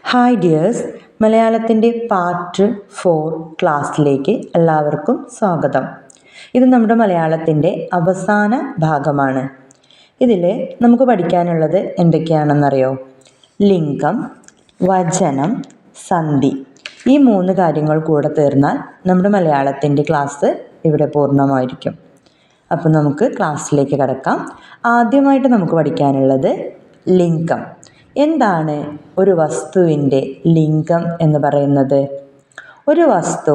Hi dears, മലയാളത്തിൻ്റെ part 4 ക്ലാസ്സിലേക്ക് എല്ലാവർക്കും സ്വാഗതം. ഇത് നമ്മുടെ മലയാളത്തിൻ്റെ അവസാന ഭാഗമാണ്. ഇതിൽ നമുക്ക് പഠിക്കാനുള്ളത് എന്തൊക്കെയാണെന്നറിയോ? ലിംഗം, വചനം, സന്ധി. ഈ 3 കാര്യങ്ങൾ കൂടെ തീർന്നാൽ നമ്മുടെ മലയാളത്തിൻ്റെ ക്ലാസ് ഇവിടെ പൂർണ്ണമായിരിക്കും. അപ്പോൾ നമുക്ക് ക്ലാസ്സിലേക്ക് കടക്കാം. ആദ്യമായിട്ട് നമുക്ക് പഠിക്കാനുള്ളത് ലിംഗം. എന്താണ് ഒരു വസ്തുവിൻ്റെ ലിംഗം എന്ന് പറയുന്നത്? ഒരു വസ്തു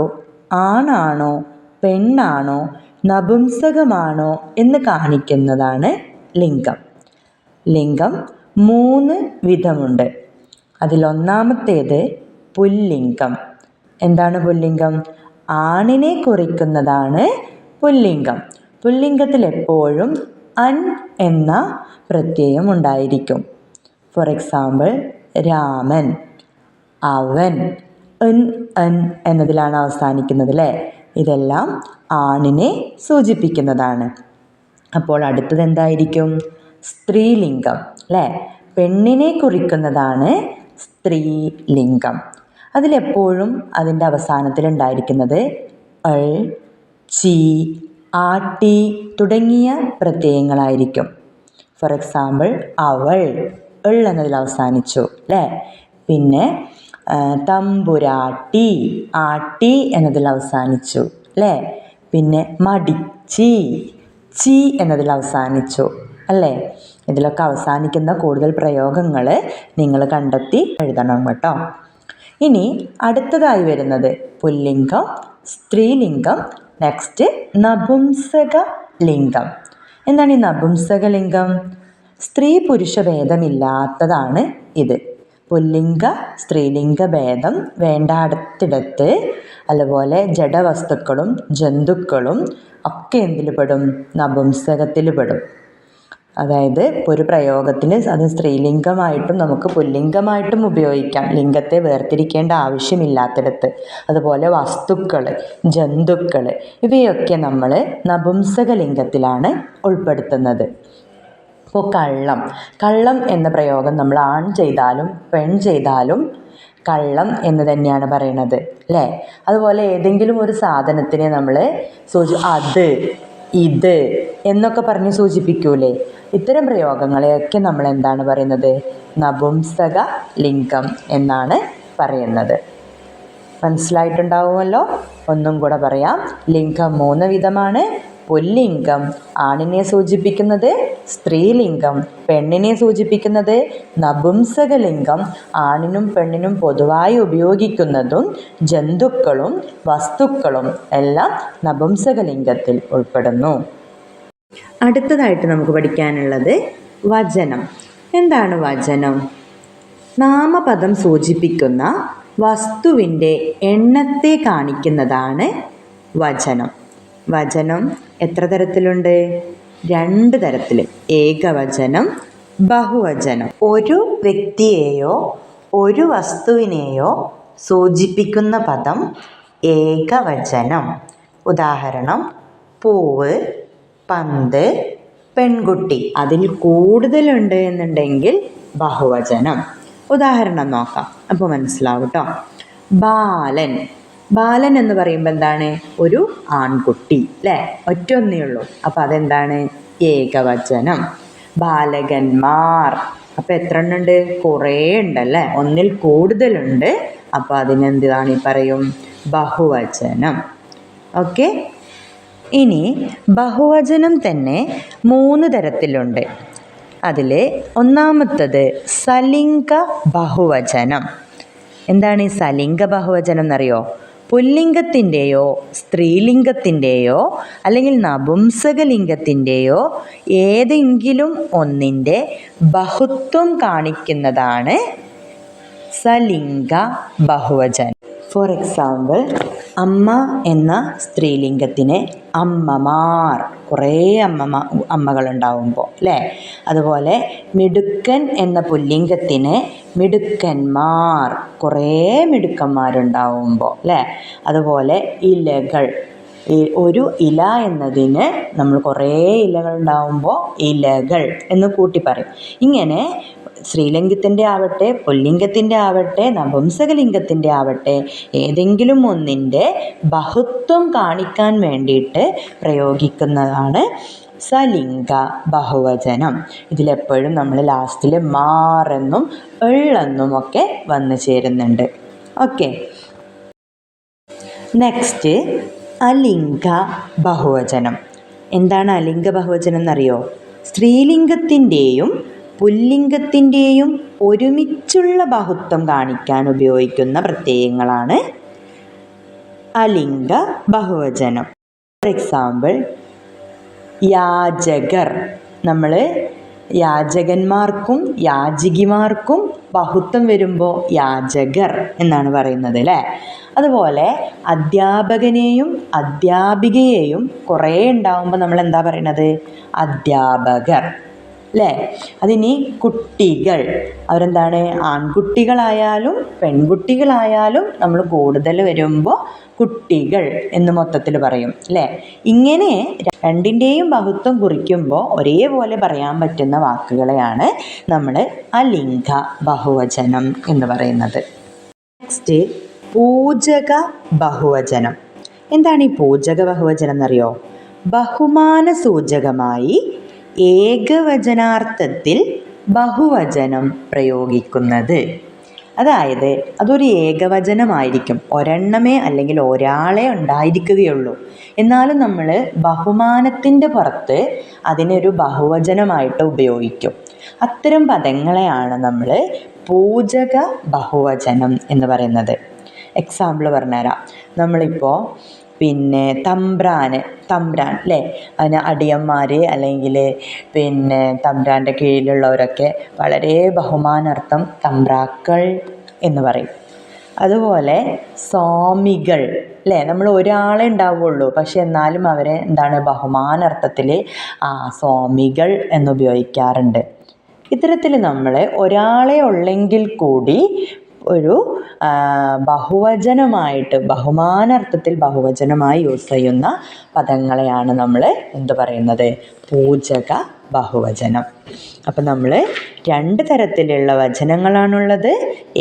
ആണാണോ പെണ്ണാണോ നപുംസകമാണോ എന്ന് കാണിക്കുന്നതാണ് ലിംഗം. ലിംഗം 3 വിധമുണ്ട്. അതിലൊന്നാമത്തേത് പുല്ലിംഗം. എന്താണ് പുല്ലിംഗം? ആണിനെ കുറിക്കുന്നതാണ് പുല്ലിംഗം. പുല്ലിംഗത്തിൽ എപ്പോഴും അൻ എന്ന പ്രത്യയം ഉണ്ടായിരിക്കും. ഫോർ എക്സാമ്പിൾ, രാമൻ, അവൻ, അൻ എന്നതിലാണ് അവസാനിക്കുന്നത് അല്ലേ? ഇതെല്ലാം ആണിനെ സൂചിപ്പിക്കുന്നതാണ്. അപ്പോൾ അടുത്തത് എന്തായിരിക്കും? സ്ത്രീലിംഗം അല്ലേ? പെണ്ണിനെ കുറിക്കുന്നതാണ് സ്ത്രീലിംഗം. അതിലെപ്പോഴും അതിൻ്റെ അവസാനത്തിൽ ഉണ്ടായിരിക്കുന്നത് അൾ, ചി, ആട്ടി തുടങ്ങിയ പ്രത്യയങ്ങളായിരിക്കും. ഫോർ എക്സാമ്പിൾ, അവൾ എന്നതിൽ അവസാനിച്ചു അല്ലേ? പിന്നെ തമ്പുരാട്ടി, ആട്ടി എന്നതിൽ അവസാനിച്ചു അല്ലേ? പിന്നെ മടിച്ചി, ചി എന്നതിൽ അവസാനിച്ചു അല്ലേ? ഇതിലൊക്കെ അവസാനിക്കുന്ന കൂടുതൽ പ്രയോഗങ്ങൾ നിങ്ങൾ കണ്ടെത്തി എഴുതണം കേട്ടോ. ഇനി അടുത്തതായി വരുന്നത് പുല്ലിംഗം, സ്ത്രീലിംഗം, നെക്സ്റ്റ് നപുംസക ലിംഗം. എന്താണ് ഈ നപുംസക ലിംഗം? സ്ത്രീ പുരുഷ ഭേദമില്ലാത്തതാണ് ഇത്. പുല്ലിംഗ സ്ത്രീലിംഗ ഭേദം വേണ്ടാത്തിടത്ത്, അതുപോലെ ജഡവസ്തുക്കളും ജന്തുക്കളും ഒക്കെ എന്തിൽ പെടും? നപുംസകത്തിൽ പെടും. അതായത് ഒരു പ്രയോഗത്തിൽ അത് സ്ത്രീലിംഗമായിട്ടും നമുക്ക് പുല്ലിംഗമായിട്ടും ഉപയോഗിക്കാം, ലിംഗത്തെ വേർതിരിക്കേണ്ട ആവശ്യമില്ലാത്തിടത്ത്. അതുപോലെ വസ്തുക്കൾ, ജന്തുക്കൾ ഇവയൊക്കെ നമ്മൾ നപുംസക ലിംഗത്തിലാണ് ഉൾപ്പെടുത്തുന്നത്. ഇപ്പോൾ കള്ളം എന്ന പ്രയോഗം നമ്മൾ ആൺ ചെയ്താലും പെൺ ചെയ്താലും കള്ളം എന്ന് തന്നെയാണ് പറയണത് അല്ലേ? അതുപോലെ ഏതെങ്കിലും ഒരു സാധനത്തിനെ നമ്മൾ അത്, ഇത് എന്നൊക്കെ പറഞ്ഞ് സൂചിപ്പിക്കൂലേ? ഇത്തരം പ്രയോഗങ്ങളെയൊക്കെ നമ്മൾ എന്താണ് പറയുന്നത്? നപുംസക ലിംഗം എന്നാണ് പറയുന്നത്. മനസ്സിലായിട്ടുണ്ടാവുമല്ലോ? ഒന്നും കൂടെ പറയാം. ലിംഗം 3 വിധമാണ്. പുല്ലിംഗം ആണിനെ സൂചിപ്പിക്കുന്നത്, സ്ത്രീലിംഗം പെണ്ണിനെ സൂചിപ്പിക്കുന്നത്, നപുംസകലിംഗം ആണിനും പെണ്ണിനും പൊതുവായി ഉപയോഗിക്കുന്നതും ജന്തുക്കളും വസ്തുക്കളും എല്ലാം നപുംസകലിംഗത്തിൽ ഉൾപ്പെടുന്നു. അടുത്തതായിട്ട് നമുക്ക് പഠിക്കാനുള്ളത് വചനം. എന്താണ് വചനം? നാമപദം സൂചിപ്പിക്കുന്ന വസ്തുവിൻ്റെ എണ്ണത്തെ കാണിക്കുന്നതാണ് വചനം. വചനം എത്ര തരത്തിലുണ്ട്? 2 തരത്തിൽ. ഏകവചനം, ബഹുവചനം. ഒരു വ്യക്തിയെയോ ഒരു വസ്തുവിനെയോ സൂചിപ്പിക്കുന്ന പദം ഏകവചനം. ഉദാഹരണം, പൂവ്, പന്ത്, പെൺകുട്ടി. അതിൽ കൂടുതലുണ്ട് എന്നുണ്ടെങ്കിൽ ബഹുവചനം. ഉദാഹരണം നോക്കാം, അപ്പോൾ മനസ്സിലാവും കേട്ടോ. ബാലൻ എന്ന് പറയുമ്പോൾ എന്താണ്? ഒരു ആൺകുട്ടി അല്ലേ? ഒറ്റൊന്നേ ഉള്ളൂ. അപ്പോൾ അതെന്താണ്? ഏകവചനം. ബാലകന്മാർ, അപ്പോൾ എത്ര എണ്ണുണ്ട്? കുറേ ഉണ്ടല്ലേ, ഒന്നിൽ കൂടുതലുണ്ട്. അപ്പോൾ അതിനെന്താണ് പറയും? ബഹുവചനം. ഓക്കെ. ഇനി ബഹുവചനം തന്നെ 3 തരത്തിലുണ്ട്. അതിൽ ഒന്നാമത്തത് സലിംഗ ബഹുവചനം. എന്താണ് ഈ സലിംഗ ബഹുവചനം എന്നറിയോ? പുല്ലിംഗത്തിൻ്റെയോ സ്ത്രീലിംഗത്തിൻ്റെയോ അല്ലെങ്കിൽ നപുംസകലിംഗത്തിൻ്റെയോ ഏതെങ്കിലും ഒന്നിൻ്റെ ബഹുത്വം കാണിക്കുന്നതാണ് സലിംഗ ബഹുവചനം. ഫോർ എക്സാമ്പിൾ, അമ്മ എന്ന സ്ത്രീലിംഗത്തിന് അമ്മമാർ, കുറേ അമ്മകളുണ്ടാവുമ്പോൾ അല്ലേ? അതുപോലെ മിടുക്കൻ എന്ന പുല്ലിംഗത്തിന് മിടുക്കന്മാർ, കുറേ മിടുക്കന്മാരുണ്ടാവുമ്പോൾ അല്ലേ? അതുപോലെ ഇലകൾ, ഒരു ഇല എന്നതിന് നമ്മൾ കുറേ ഇലകൾ ഉണ്ടാവുമ്പോൾ ഇലകൾ എന്ന് കൂട്ടി പറയും. ഇങ്ങനെ സ്ത്രീലിംഗത്തിൻ്റെ ആവട്ടെ പുല്ലിംഗത്തിൻ്റെ ആവട്ടെ നപുംസകലിംഗത്തിൻ്റെ ആവട്ടെ ഏതെങ്കിലും ഒന്നിൻ്റെ ബഹുത്വം കാണിക്കാൻ വേണ്ടിയിട്ട് പ്രയോഗിക്കുന്നതാണ് സലിംഗ ബഹുവചനം. ഇതിലെപ്പോഴും നമ്മൾ ലാസ്റ്റിൽ മാറെന്നും എള്ളെന്നും ഒക്കെ വന്നു ചേരുന്നുണ്ട്. ഓക്കെ, നെക്സ്റ്റ് അലിംഗ ബഹുവചനം. എന്താണ് അലിംഗ ബഹുവചനം എന്നറിയോ? സ്ത്രീലിംഗത്തിൻ്റെയും പുല്ലിംഗത്തിൻ്റെയും ഒരുമിച്ചുള്ള ബഹുത്വം കാണിക്കാൻ ഉപയോഗിക്കുന്ന പ്രത്യയങ്ങളാണ് അലിംഗ ബഹുവചനം. ഫോർ എക്സാമ്പിൾ, യാചകർ. നമ്മൾ യാചകന്മാർക്കും യാചികമാർക്കും ബഹുത്വം വരുമ്പോൾ യാചകർ എന്നാണ് പറയുന്നത് അല്ലേ. അതുപോലെ അധ്യാപകനെയും അധ്യാപികയെയും കുറേ ഉണ്ടാവുമ്പോൾ നമ്മൾ എന്താ പറയണത്? അധ്യാപകർ അല്ലേ. അതിനി കുട്ടികൾ, അവരെന്താണ്? ആൺകുട്ടികളായാലും പെൺകുട്ടികളായാലും നമ്മൾ കൂടുതൽ വരുമ്പോൾ കുട്ടികൾ എന്ന് മൊത്തത്തിൽ പറയും അല്ലേ. ഇങ്ങനെ രണ്ടിൻ്റെയും ബഹുത്വം കുറിക്കുമ്പോൾ ഒരേപോലെ പറയാൻ പറ്റുന്ന വാക്കുകളെയാണ് നമ്മൾ അലിംഗ ബഹുവചനം എന്ന് പറയുന്നത്. നെക്സ്റ്റ് പൂജക ബഹുവചനം. എന്താണ് ഈ പൂജക ബഹുവചനം എന്നറിയോ? ബഹുമാന സൂചകമായി ഏകവചനാർത്ഥത്തിൽ ബഹുവചനം പ്രയോഗിക്കുന്നത്. അതായത് അതൊരു ഏകവചനമായിരിക്കും, ഒരെണ്ണമേ അല്ലെങ്കിൽ ഒരാളെ ഉണ്ടായിരിക്കുകയുള്ളൂ. എന്നാലും നമ്മൾ ബഹുമാനത്തിൻ്റെ പുറത്ത് അതിനൊരു ബഹുവചനമായിട്ട് ഉപയോഗിക്കും. അത്തരം പദങ്ങളെയാണ് നമ്മൾ പൂജക ബഹുവചനം എന്ന് പറയുന്നത്. എക്സാമ്പിൾ പറഞ്ഞുതരാം. നമ്മളിപ്പോൾ തമ്പ്രാൻ അല്ലേ, അതിന് അടിയന്മാർ അല്ലെങ്കിൽ തമ്പ്രാൻ്റെ കീഴിലുള്ളവരൊക്കെ വളരെ ബഹുമാനാർത്ഥം തമ്പ്രാക്കൾ എന്ന് പറയും. അതുപോലെ സ്വാമികൾ അല്ലേ, നമ്മൾ ഒരാളെ ഉണ്ടാവുകയുള്ളൂ, പക്ഷെ എന്നാലും അവരെ എന്താണ് ബഹുമാനാർത്ഥത്തിൽ സ്വാമികൾ എന്നുപയോഗിക്കാറുണ്ട്. ഇത്തരത്തിൽ നമ്മൾ ഒരാളെ ഉള്ളെങ്കിൽ കൂടി ഒരു ബഹുവചനമായിട്ട് ബഹുമാനാർത്ഥത്തിൽ ബഹുവചനമായി യൂസ് ചെയ്യുന്ന പദങ്ങളെയാണ് നമ്മൾ എന്ത് പറയുന്നത്? പൂജക ബഹുവചനം. അപ്പം നമ്മൾ രണ്ട് തരത്തിലുള്ള വചനങ്ങളാണുള്ളത്,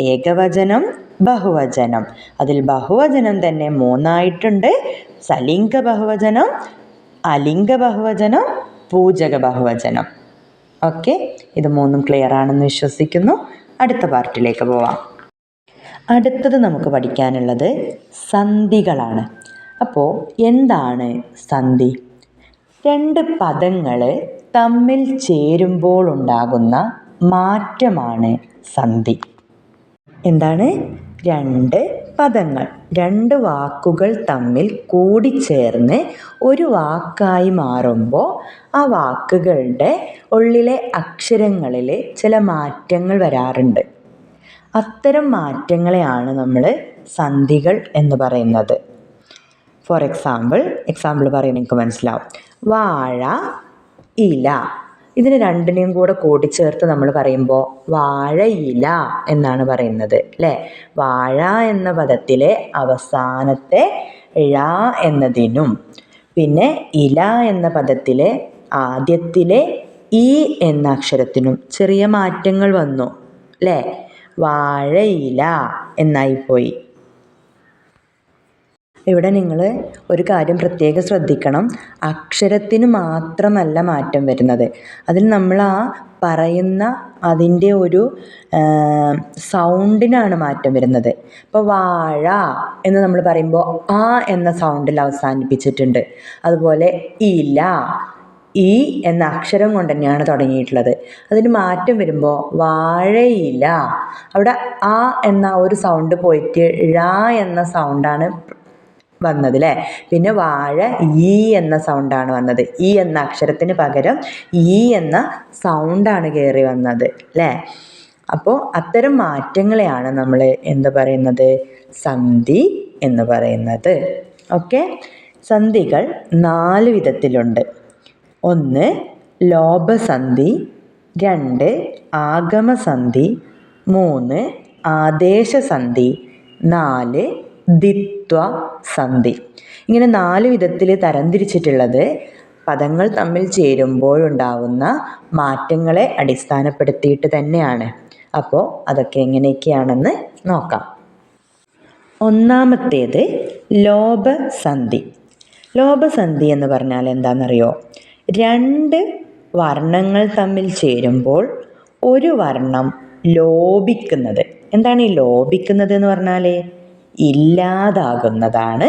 ഏകവചനം ബഹുവചനം. അതിൽ ബഹുവചനം തന്നെ മൂന്നായിട്ടുണ്ട്: സലിംഗ ബഹുവചനം, അലിംഗ ബഹുവചനം, പൂജക ബഹുവചനം. ഓക്കെ, ഇത് മൂന്നും ക്ലിയർ ആണെന്ന് വിശ്വസിക്കുന്നു. അടുത്ത പാർട്ടിലേക്ക് പോവാം. അടുത്തത് നമുക്ക് പഠിക്കാനുള്ളത് സന്ധികളാണ്. അപ്പോൾ എന്താണ് സന്ധി? രണ്ട് പദങ്ങൾ തമ്മിൽ ചേരുമ്പോൾ ഉണ്ടാകുന്ന മാറ്റമാണ് സന്ധി. എന്താണ്? രണ്ട് പദങ്ങൾ, രണ്ട് വാക്കുകൾ തമ്മിൽ കൂടിച്ചേർന്ന് ഒരു വാക്കായി മാറുമ്പോൾ ആ വാക്കുകളുടെ ഉള്ളിലെ അക്ഷരങ്ങളിൽ ചില മാറ്റങ്ങൾ വരാറുണ്ട്. അത്തരം മാറ്റങ്ങളെയാണ് നമ്മൾ സന്ധികൾ എന്ന് പറയുന്നത്. ഫോർ എക്സാമ്പിൾ പറയുന്നത് നിങ്ങൾക്ക് മനസ്സിലാവും. വാഴ, ഇല. ഇതിന് രണ്ടിനെയും കൂടെ കൂട്ടിച്ചേർത്ത് നമ്മൾ പറയുമ്പോൾ വാഴയില എന്നാണ് പറയുന്നത് അല്ലേ. വാഴ എന്ന പദത്തിലെ അവസാനത്തെ ഴ എന്നതിനും പിന്നെ ഇല എന്ന പദത്തിലെ ആദ്യത്തിലെ ഈ എന്ന അക്ഷരത്തിനും ചെറിയ മാറ്റങ്ങൾ വന്നു അല്ലേ. വാഴയില എന്നായിപ്പോയി. ഇവിടെ നിങ്ങൾ ഒരു കാര്യം പ്രത്യേകം ശ്രദ്ധിക്കണം. അക്ഷരത്തിന് മാത്രമല്ല മാറ്റം വരുന്നത്, അതിൽ നമ്മൾ പറയുന്ന അതിൻ്റെ ഒരു സൗണ്ടിനാണ് മാറ്റം വരുന്നത്. ഇപ്പോൾ വാഴ എന്ന് നമ്മൾ പറയുമ്പോൾ ആ എന്ന സൗണ്ടിൽ അവസാനിപ്പിച്ചിട്ടുണ്ട്. അതുപോലെ ഇല, ഈ എന്ന അക്ഷരം കൊണ്ട് തന്നെയാണ് തുടങ്ങിയിട്ടുള്ളത്. അതിന് മാറ്റം വരുമ്പോൾ വാഴയില, അവിടെ ആ എന്ന ഒരു സൗണ്ട് പോയിട്ട് ഴ എന്ന സൗണ്ടാണ് വന്നത് അല്ലേ. പിന്നെ വാഴ ഈ എന്ന സൗണ്ടാണ് വന്നത്. ഈ എന്ന അക്ഷരത്തിന് പകരം ഈ എന്ന സൗണ്ടാണ് കയറി വന്നത് അല്ലേ. അപ്പോൾ അത്തരം മാറ്റങ്ങളെയാണ് നമ്മൾ എന്ത് പറയുന്നത്? സന്ധി എന്ന് പറയുന്നത്. ഓക്കെ, സന്ധികൾ 4 വിധത്തിലുണ്ട്. 1 ലോഭസന്ധി, 2 ആഗമസന്ധി, 3 ആദേശസന്ധി, 4 ദ്വിത്വസന്ധി. ഇങ്ങനെ 4 വിധത്തിൽ തരംതിരിച്ചിട്ടുള്ളത് പദങ്ങൾ തമ്മിൽ ചേരുമ്പോഴുണ്ടാവുന്ന മാറ്റങ്ങളെ അടിസ്ഥാനപ്പെടുത്തിയിട്ട് തന്നെയാണ്. അപ്പോൾ അതൊക്കെ എങ്ങനെയൊക്കെയാണെന്ന് നോക്കാം. ഒന്നാമത്തേത് ലോഭസന്ധി. ലോഭസന്ധി എന്ന് പറഞ്ഞാൽ എന്താണെന്നറിയോ? രണ്ട് വർണ്ണങ്ങൾ തമ്മിൽ ചേരുമ്പോൾ ഒരു വർണ്ണം ലോപിക്കുന്നത്. എന്താണ് ഈ ലോപിക്കുന്നത് എന്ന് പറഞ്ഞാൽ? ഇല്ലാതാകുന്നതാണ്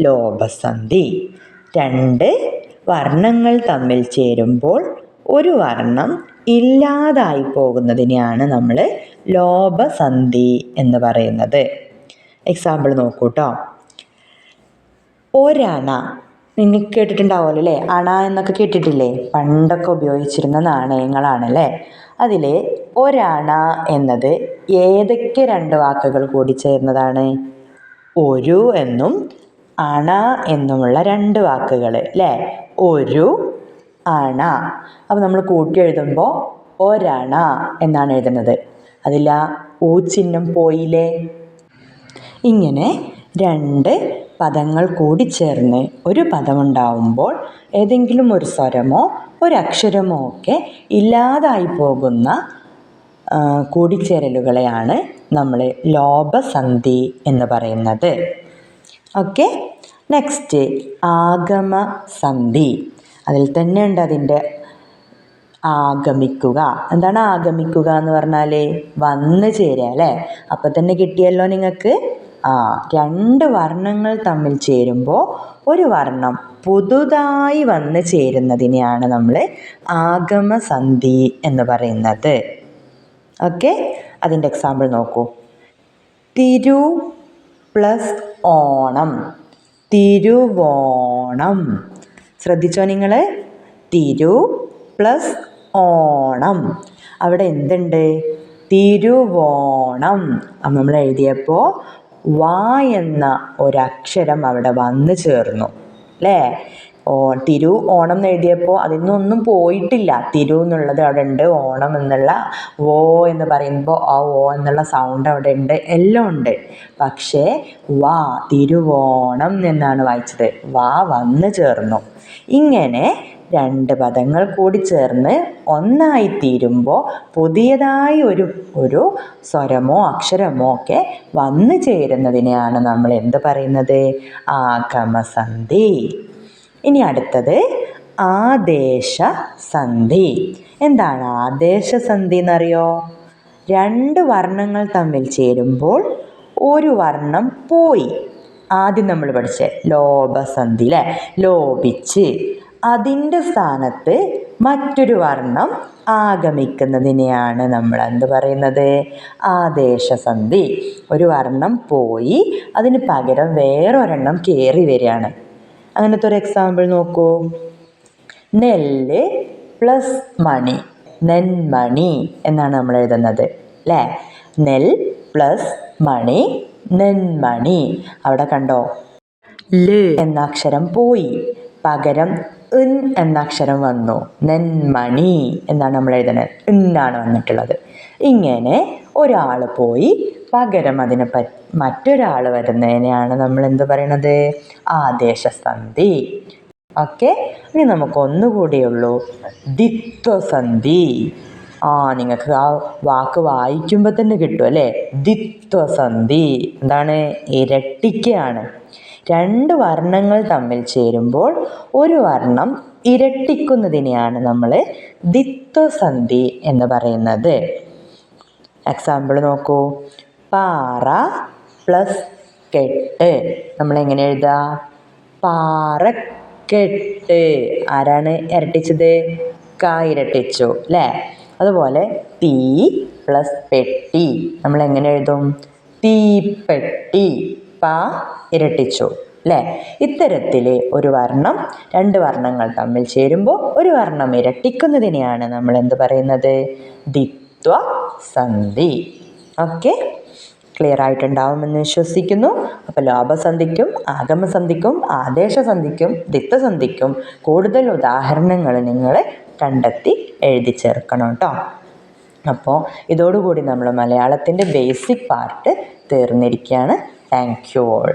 ലോഭസന്ധി. രണ്ട് വർണ്ണങ്ങൾ തമ്മിൽ ചേരുമ്പോൾ ഒരു വർണ്ണം ഇല്ലാതായി പോകുന്നതിനെയാണ് നമ്മൾ ലോഭസന്ധി എന്ന് പറയുന്നത്. എക്സാമ്പിൾ നോക്കൂ കേട്ടോ. ഒരണ, നിങ്ങൾ കേട്ടിട്ടുണ്ടാവുമല്ലോ അല്ലേ? അണ എന്നൊക്കെ കേട്ടിട്ടില്ലേ? പണ്ടൊക്കെ ഉപയോഗിച്ചിരുന്ന നാണയങ്ങളാണല്ലേ. അതിൽ ഒരണ എന്നത് ഏതൊക്കെ രണ്ട് വാക്കുകൾ കൂടി ചേർന്നതാണ്? ഒരു എന്നും അണ എന്നുമുള്ള രണ്ട് വാക്കുകൾ അല്ലേ? ഒരു അണ. അപ്പോൾ നമ്മൾ കൂട്ടി എഴുതുമ്പോൾ ഒരണ എന്നാണ് എഴുതുന്നത്. അതിൽ ആ ഊ ചിഹ്നം പോയില്ലേ? ഇങ്ങനെ രണ്ട് പദങ്ങൾ കൂടി ചേർന്ന് ഒരു പദമുണ്ടാവുമ്പോൾ ഏതെങ്കിലും ഒരു സ്വരമോ ഒരക്ഷരമോ ഒക്കെ ഇല്ലാതായി പോകുന്ന കൂടിച്ചേരലുകളെയാണ് നമ്മൾ ലോഭസന്ധി എന്ന് പറയുന്നത്. ഓക്കെ, നെക്സ്റ്റ് ആഗമസന്ധി. അതിൽ തന്നെ ഉണ്ട് അതിൻ്റെ ആഗമിക്കുക. എന്താണ് ആഗമിക്കുക എന്ന് പറഞ്ഞാൽ? വന്നു ചേരുക അല്ലേ? അപ്പം തന്നെ കിട്ടിയല്ലോ നിങ്ങൾക്ക്. രണ്ട് വർണ്ണങ്ങൾ തമ്മിൽ ചേരുമ്പോൾ ഒരു വർണ്ണം പുതുതായി വന്ന് ചേരുന്നതിനെയാണ് നമ്മൾ ആഗമസന്ധി എന്ന് പറയുന്നത്. ഓക്കെ, അതിൻ്റെ എക്സാമ്പിൾ നോക്കൂ. തിരു പ്ലസ് ഓണം, തിരുവോണം. ശ്രദ്ധിച്ചോ നിങ്ങൾ? തിരു പ്ലസ് ഓണം. അവിടെ എന്തുണ്ട്? തിരുവോണം. നമ്മൾ എഴുതിയപ്പോൾ എന്ന ഒരക്ഷരം അവിടെ വന്നു ചേർന്നു അല്ലേ? തിരു ഓണം എന്ന് എഴുതിയപ്പോൾ അതിന്നൊന്നും പോയിട്ടില്ല. തിരു എന്നുള്ളത് അവിടെ ഉണ്ട്, ഓണം എന്നുള്ള എന്ന് പറയുമ്പോൾ ആ എന്നുള്ള സൗണ്ട് അവിടെ ഉണ്ട്, എല്ലാം ഉണ്ട്. പക്ഷേ തിരുവോണം എന്നാണ് വായിച്ചത്. വന്നു ചേർന്നു. ഇങ്ങനെ രണ്ട് പദങ്ങൾ കൂടി ചേർന്ന് ഒന്നായി തീരുമ്പോൾ പുതിയതായി ഒരു സ്വരമോ അക്ഷരമോ ഒക്കെ വന്നു ചേരുന്നതിനെയാണ് നമ്മൾ എന്ത് പറയുന്നത്? ആഗമസന്ധി. ഇനി അടുത്തത് ആദേശസന്ധി. എന്താണ് ആദേശസന്ധി എന്നറിയോ? രണ്ട് വർണ്ണങ്ങൾ തമ്മിൽ ചേരുമ്പോൾ ഒരു വർണ്ണം പോയി. ആദ്യം നമ്മൾ പഠിച്ചേ ലോഭസന്ധി അല്ലേ? ലോപിച്ച് അതിൻ്റെ സ്ഥാനത്ത് മറ്റൊരു വർണ്ണം ആഗമിക്കുന്നതിനെയാണ് നമ്മൾ എന്ത് പറയുന്നത്? ആദേശസന്ധി. ഒരു വർണ്ണം പോയി അതിന് പകരം വേറൊരെണ്ണം കയറി വരികയാണ്. അങ്ങനത്തെ ഒരു എക്സാമ്പിൾ നോക്കൂ. നെല്ല് പ്ലസ് മണി, നെന്മണി എന്നാണ് നമ്മൾ എഴുതുന്നത് അല്ലേ? നെൽ പ്ലസ് മണി, നെന്മണി. അവിടെ കണ്ടോ? ല് എന്ന അക്ഷരം പോയി, പകരം എന്ന അക്ഷരം വന്നു. നെന്മണി എന്നാണ് നമ്മൾ എഴുതുന്നത്. എന്നാണ് വന്നിട്ടുള്ളത്. ഇങ്ങനെ ഒരാൾ പോയി പകരം അതിനെ മറ്റൊരാൾ വരുന്നതിനെയാണ് നമ്മൾ എന്ത് പറയണത്? ആദേശസന്ധി. ഓക്കെ, ഇനി നമുക്ക് ഒന്നുകൂടിയുള്ളൂ, ദ്വിത്വസന്ധി. നിങ്ങൾക്ക് ആ വാക്ക് വായിക്കുമ്പോൾ തന്നെ കിട്ടും അല്ലേ? ദ്വിത്വസന്ധി എന്താണ്? ഇരട്ടിക്കുകയാണ്. രണ്ട് വർണ്ണങ്ങൾ തമ്മിൽ ചേരുമ്പോൾ ഒരു വർണ്ണം ഇരട്ടിക്കുന്നതിനെയാണ് നമ്മൾ ദ്വിത്വസന്ധി എന്ന് പറയുന്നത്. എക്സാമ്പിൾ നോക്കൂ. പാറ പ്ലസ് കെട്ട്. നമ്മളെങ്ങനെ എഴുതുക? പാറക്കെട്ട്. ആരാണ് ഇരട്ടിച്ചത്? ഇരട്ടിച്ചു അല്ലേ? അതുപോലെ തീ പ്ലസ് പെട്ടി. നമ്മളെങ്ങനെ എഴുതും? തീപ്പെട്ടി. ഇരട്ടിച്ചു അല്ലേ? ഇത്തരത്തിൽ ഒരു വർണ്ണം രണ്ട് വർണ്ണങ്ങൾ തമ്മിൽ ചേരുമ്പോൾ ഒരു വർണ്ണം ഇരട്ടിക്കുന്നതിനെയാണ് നമ്മൾ എന്ത് പറയുന്നത്? ദ്വിത്വസന്ധി. ഓക്കെ, ക്ലിയർ ആയിട്ടുണ്ടാവുമെന്ന് വിശ്വസിക്കുന്നു. അപ്പോൾ ലോഭസന്ധിക്കും ആഗമസന്ധിക്കും ആദേശസന്ധിക്കും ദ്വിത്വസന്ധിക്കും കൂടുതൽ ഉദാഹരണങ്ങൾ നിങ്ങൾ കണ്ടെത്തി എഴുതി ചേർക്കണം കേട്ടോ. അപ്പോൾ ഇതോടുകൂടി നമ്മൾ മലയാളത്തിൻ്റെ ബേസിക് പാർട്ട് തീർന്നിരിക്കുകയാണ്. Thank you all.